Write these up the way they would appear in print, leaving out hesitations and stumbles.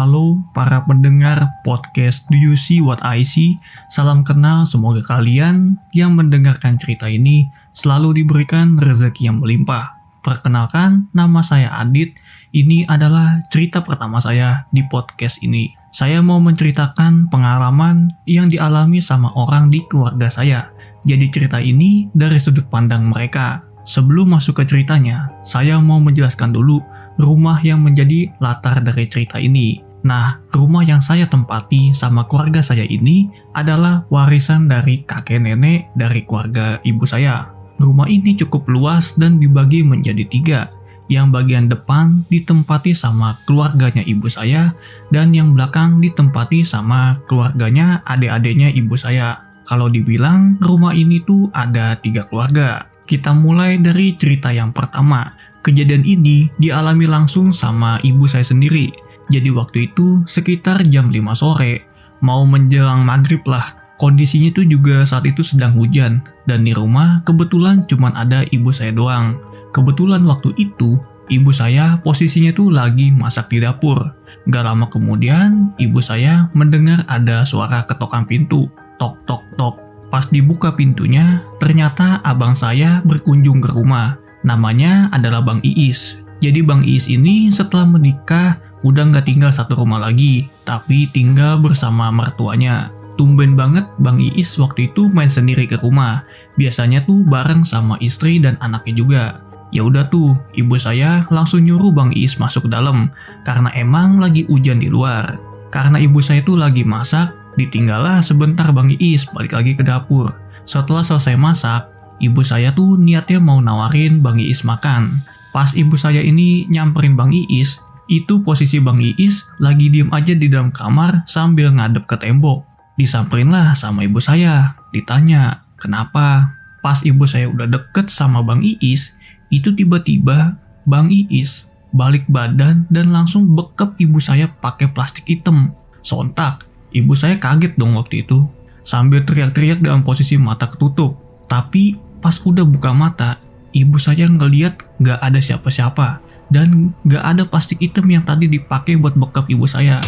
Halo para pendengar podcast Do You See What I See? Salam kenal, semoga kalian yang mendengarkan cerita ini selalu diberikan rezeki yang melimpah. Perkenalkan, nama saya Adit. Ini adalah cerita pertama saya di podcast ini. Saya mau menceritakan pengalaman yang dialami sama orang di keluarga saya. Jadi cerita ini dari sudut pandang mereka. Sebelum masuk ke ceritanya, saya mau menjelaskan dulu rumah yang menjadi latar dari cerita ini. Nah, rumah yang saya tempati sama keluarga saya ini adalah warisan dari kakek nenek dari keluarga ibu saya. Rumah ini cukup luas dan dibagi menjadi 3. Yang bagian depan ditempati sama keluarganya ibu saya, dan yang belakang ditempati sama keluarganya adik-adiknya ibu saya. Kalau dibilang rumah ini tuh ada 3 keluarga. Kita mulai dari cerita yang pertama. Kejadian ini dialami langsung sama ibu saya sendiri. Jadi waktu itu sekitar jam 5 sore, mau menjelang maghrib lah. Kondisinya itu juga saat itu sedang hujan, dan di rumah kebetulan cuma ada ibu saya doang. Kebetulan waktu itu, ibu saya posisinya tuh lagi masak di dapur. Gak lama kemudian, ibu saya mendengar ada suara ketokan pintu. Tok tok tok. Pas dibuka pintunya, ternyata abang saya berkunjung ke rumah. Namanya adalah Bang Iis. Jadi Bang Iis ini setelah menikah udah nggak tinggal satu rumah lagi, tapi tinggal bersama mertuanya. Tumben banget Bang Iis waktu itu main sendiri ke rumah. Biasanya tuh bareng sama istri dan anaknya juga. Ya udah tuh, ibu saya langsung nyuruh Bang Iis masuk ke dalam karena emang lagi hujan di luar. Karena ibu saya tuh lagi masak, ditinggallah sebentar Bang Iis balik lagi ke dapur. Setelah selesai masak, ibu saya tuh niatnya mau nawarin Bang Iis makan. Pas ibu saya ini nyamperin Bang Iis, itu posisi Bang Iis lagi diem aja di dalam kamar sambil ngadep ke tembok. Disamperin lah sama ibu saya, ditanya, kenapa? Pas ibu saya udah deket sama Bang Iis, itu tiba-tiba Bang Iis balik badan dan langsung bekep ibu saya pakai plastik hitam. Sontak, ibu saya kaget dong waktu itu, sambil teriak-teriak dalam posisi mata ketutup. Tapi pas udah buka mata, ibu saya ngeliat gak ada siapa-siapa dan gak ada plastik hitam yang tadi dipakai buat bekap ibu saya.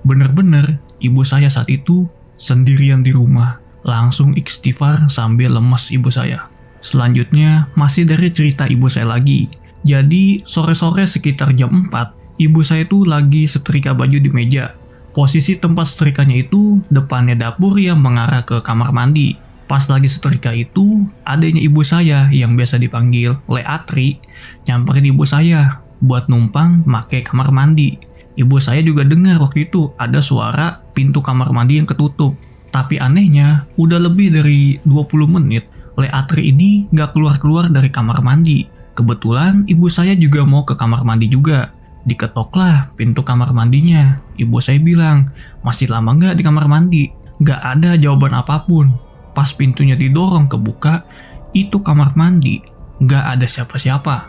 Bener-bener, ibu saya saat itu sendirian di rumah. Langsung istighfar sambil lemes ibu saya. Selanjutnya, masih dari cerita ibu saya lagi. Jadi, sore-sore sekitar jam 4, ibu saya tuh lagi setrika baju di meja. Posisi tempat setrikanya itu depannya dapur yang mengarah ke kamar mandi. Pas lagi setrika itu, adanya ibu saya yang biasa dipanggil Leatri nyamperin ibu saya buat numpang make kamar mandi. Ibu saya juga dengar waktu itu ada suara pintu kamar mandi yang ketutup. Tapi anehnya, udah lebih dari 20 menit, Leatri ini gak keluar-keluar dari kamar mandi. Kebetulan ibu saya juga mau ke kamar mandi juga. Diketoklah pintu kamar mandinya. Ibu saya bilang, masih lama gak di kamar mandi? Gak ada jawaban apapun. Pas pintunya didorong kebuka, itu kamar mandi, gak ada siapa-siapa.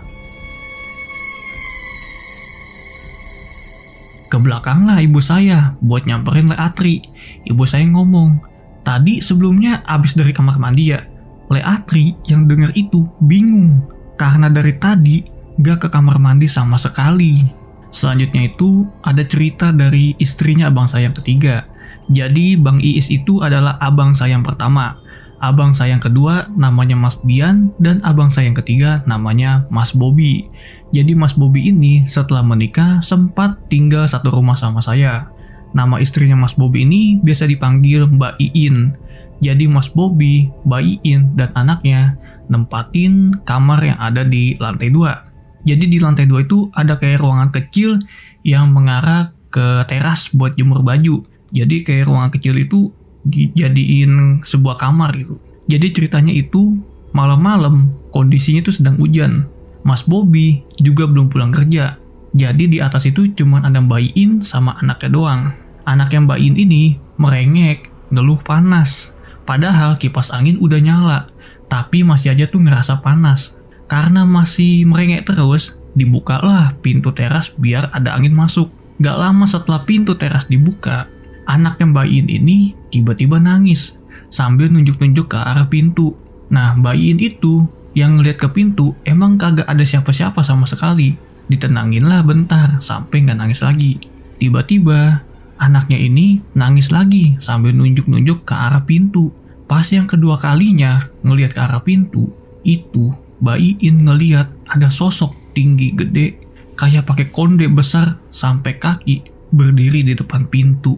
Ke belakang lah ibu saya buat nyamperin Leatri. Ibu saya ngomong, tadi sebelumnya abis dari kamar mandi ya? Leatri yang denger itu bingung, karena dari tadi gak ke kamar mandi sama sekali. Selanjutnya itu ada cerita dari istrinya abang saya yang ketiga. Jadi Bang Iis itu adalah abang saya yang pertama. Abang saya yang kedua namanya Mas Dian, dan abang saya yang ketiga namanya Mas Bobby. Jadi Mas Bobby ini setelah menikah sempat tinggal satu rumah sama saya. Nama istrinya Mas Bobby ini biasa dipanggil Mbak Iin. Jadi Mas Bobby, Mbak Iin, dan anaknya nempatin kamar yang ada di lantai 2. Jadi di lantai 2 itu ada kayak ruangan kecil yang mengarah ke teras buat jemur baju. Jadi kayak ruangan kecil itu dijadiin sebuah kamar gitu. Jadi ceritanya itu malam-malam kondisinya itu sedang hujan. Mas Bobby juga belum pulang kerja. Jadi di atas itu cuma ada Mbak Iin sama anaknya doang. Anaknya Mbak Iin ini merengek, ngeluh panas. Padahal kipas angin udah nyala, tapi masih aja tuh ngerasa panas. Karena masih merengek terus, dibukalah pintu teras biar ada angin masuk. Gak lama setelah pintu teras dibuka, anaknya Mbak Iin ini tiba-tiba nangis sambil nunjuk-nunjuk ke arah pintu. Nah, Mbak Iin itu yang ngeliat ke pintu emang kagak ada siapa-siapa sama sekali. Ditenangin lah bentar sampai nggak nangis lagi. Tiba-tiba anaknya ini nangis lagi sambil nunjuk-nunjuk ke arah pintu. Pas yang kedua kalinya ngelihat ke arah pintu, itu Mbak Iin ngelihat ada sosok tinggi gede kayak pakai konde besar sampai kaki berdiri di depan pintu.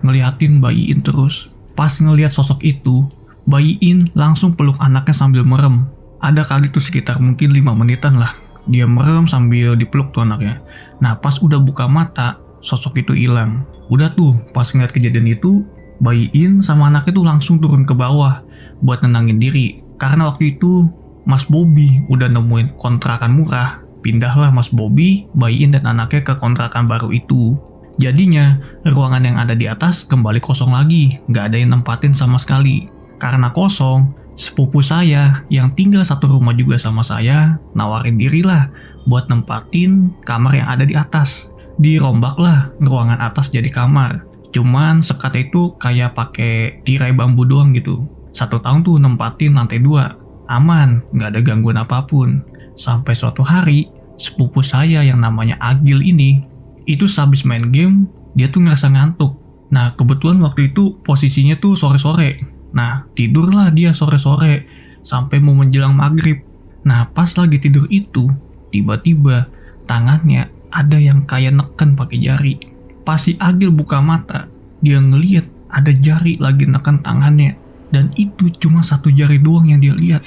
Ngeliatin Mbak Iin terus. Pas ngelihat sosok itu, Mbak Iin langsung peluk anaknya sambil merem. Ada kali tuh sekitar mungkin 5 menitan lah. Dia merem sambil dipeluk tuh anaknya. Nah pas udah buka mata, sosok itu hilang. Udah tuh pas ngeliat kejadian itu, Mbak Iin sama anaknya tuh langsung turun ke bawah buat nenangin diri. Karena waktu itu Mas Bobby udah nemuin kontrakan murah. Pindahlah Mas Bobby, Mbak Iin dan anaknya ke kontrakan baru itu. Jadinya ruangan yang ada di atas kembali kosong lagi, nggak ada yang nempatin sama sekali. Karena kosong, sepupu saya yang tinggal satu rumah juga sama saya nawarin diri lah buat nempatin kamar yang ada di atas. Dirombaklah ruangan atas jadi kamar. Cuman sekatnya itu kayak pakai tirai bambu doang gitu. 1 tahun tuh nempatin lantai 2. Aman, nggak ada gangguan apapun. Sampai suatu hari, sepupu saya yang namanya Agil ini, itu sehabis main game, dia tuh ngerasa ngantuk. Nah, kebetulan waktu itu posisinya tuh sore-sore. Nah, tidurlah dia sore-sore, sampai mau menjelang maghrib. Nah, pas lagi tidur itu, tiba-tiba tangannya ada yang kayak neken pakai jari. Pas si Agil buka mata, dia ngeliat ada jari lagi neken tangannya. Dan itu cuma 1 jari doang yang dia lihat.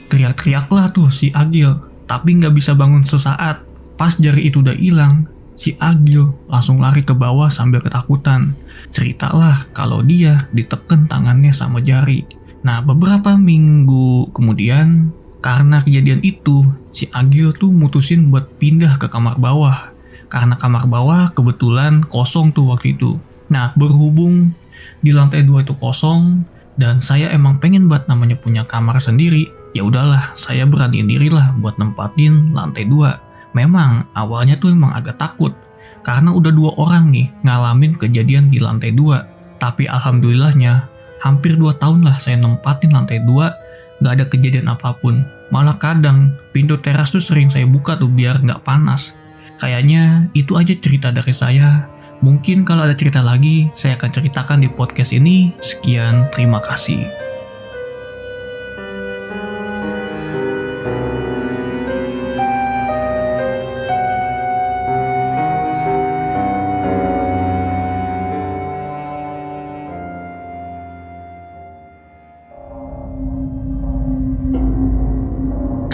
Teriak-teriaklah tuh si Agil, tapi nggak bisa bangun sesaat. Pas jari itu udah hilang, si Agil langsung lari ke bawah sambil ketakutan. Ceritalah kalau dia diteken tangannya sama jari. Nah, beberapa minggu kemudian, karena kejadian itu, si Agil tuh mutusin buat pindah ke kamar bawah. Karena kamar bawah kebetulan kosong tuh waktu itu. Nah, berhubung di lantai 2 itu kosong, dan saya emang pengen buat namanya punya kamar sendiri, ya udahlah, saya beraniin diri lah buat nempatin lantai 2. Memang awalnya tuh emang agak takut, karena udah 2 orang nih ngalamin kejadian di lantai 2. Tapi alhamdulillahnya, hampir 2 tahun lah saya nempatin lantai 2, gak ada kejadian apapun. Malah kadang pintu teras tuh sering saya buka tuh biar gak panas. Kayaknya itu aja cerita dari saya. Mungkin kalau ada cerita lagi, saya akan ceritakan di podcast ini. Sekian, terima kasih.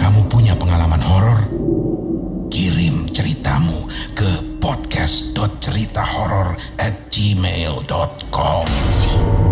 Kamu punya pengalaman horor? Kirim ceritamu ke podcast.ceritahoror@gmail.com.